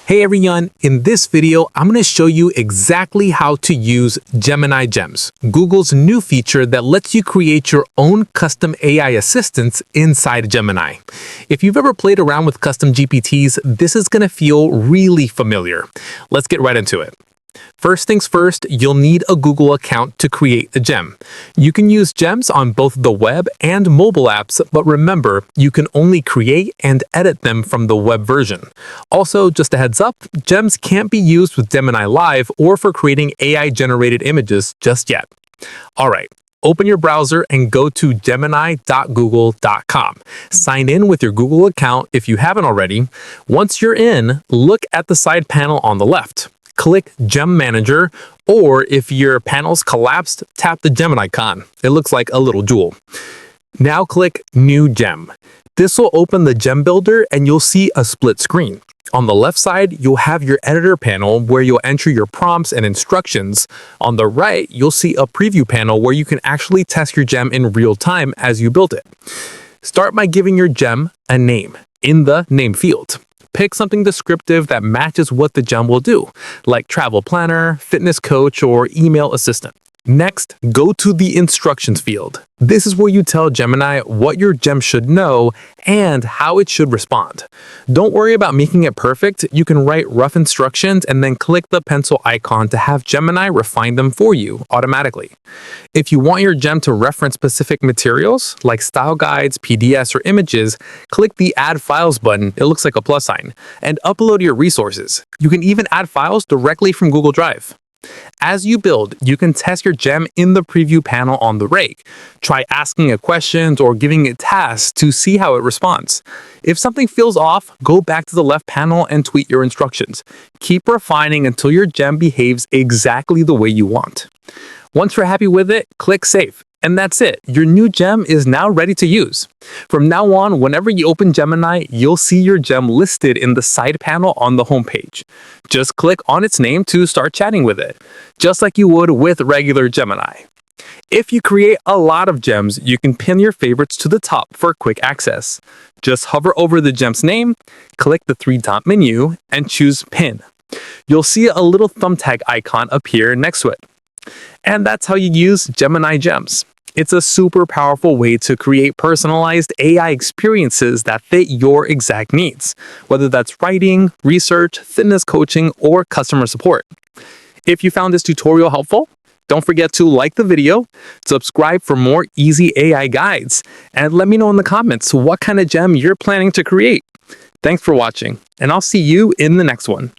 Hey everyone, in this video, I'm going to show you exactly how to use Gemini Gems, Google's new feature that lets you create your own custom AI assistants inside Gemini. If you've ever played around with custom GPTs, this is going to feel really familiar. Let's get right into it. First things first, you'll need a Google account to create a gem. You can use gems on both the web and mobile apps, but remember, you can only create and edit them from the web version. Also, just a heads up, gems can't be used with Gemini Live or for creating AI-generated images just yet. Alright, open your browser and go to gemini.google.com. Sign in with your Google account if you haven't already. Once you're in, look at the side panel on the left. Click Gem Manager, or if your panel's collapsed, tap the gem icon. It looks like a little jewel. Now click New Gem. This will open the Gem Builder and you'll see a split screen. On the left side, you'll have your editor panel where you'll enter your prompts and instructions. On the right, you'll see a preview panel where you can actually test your gem in real time as you build it. Start by giving your gem a name in the name field. Pick something descriptive that matches what the gem will do, like travel planner, fitness coach, or email assistant. Next, go to the instructions field. This is where you tell Gemini what your gem should know and how it should respond. Don't worry about making it perfect. You can write rough instructions and then click the pencil icon to have Gemini refine them for you automatically. If you want your gem to reference specific materials like style guides, PDFs, or images, click the Add Files button, it looks like a plus sign, and upload your resources. You can even add files directly from Google Drive. As you build, you can test your gem in the preview panel on the rake. Try asking it questions or giving it tasks to see how it responds. If something feels off, go back to the left panel and tweak your instructions. Keep refining until your gem behaves exactly the way you want. Once you're happy with it, click Save. And that's it. Your new gem is now ready to use. From now on, whenever you open Gemini, you'll see your gem listed in the side panel on the homepage. Just click on its name to start chatting with it, just like you would with regular Gemini. If you create a lot of gems, you can pin your favorites to the top for quick access. Just hover over the gem's name, click the three-dot menu, and choose Pin. You'll see a little thumbtack icon appear next to it. And that's how you use Gemini Gems. It's a super powerful way to create personalized AI experiences that fit your exact needs, whether that's writing, research, fitness coaching, or customer support. If you found this tutorial helpful, don't forget to like the video, subscribe for more easy AI guides, and let me know in the comments what kind of gem you're planning to create. Thanks for watching, and I'll see you in the next one.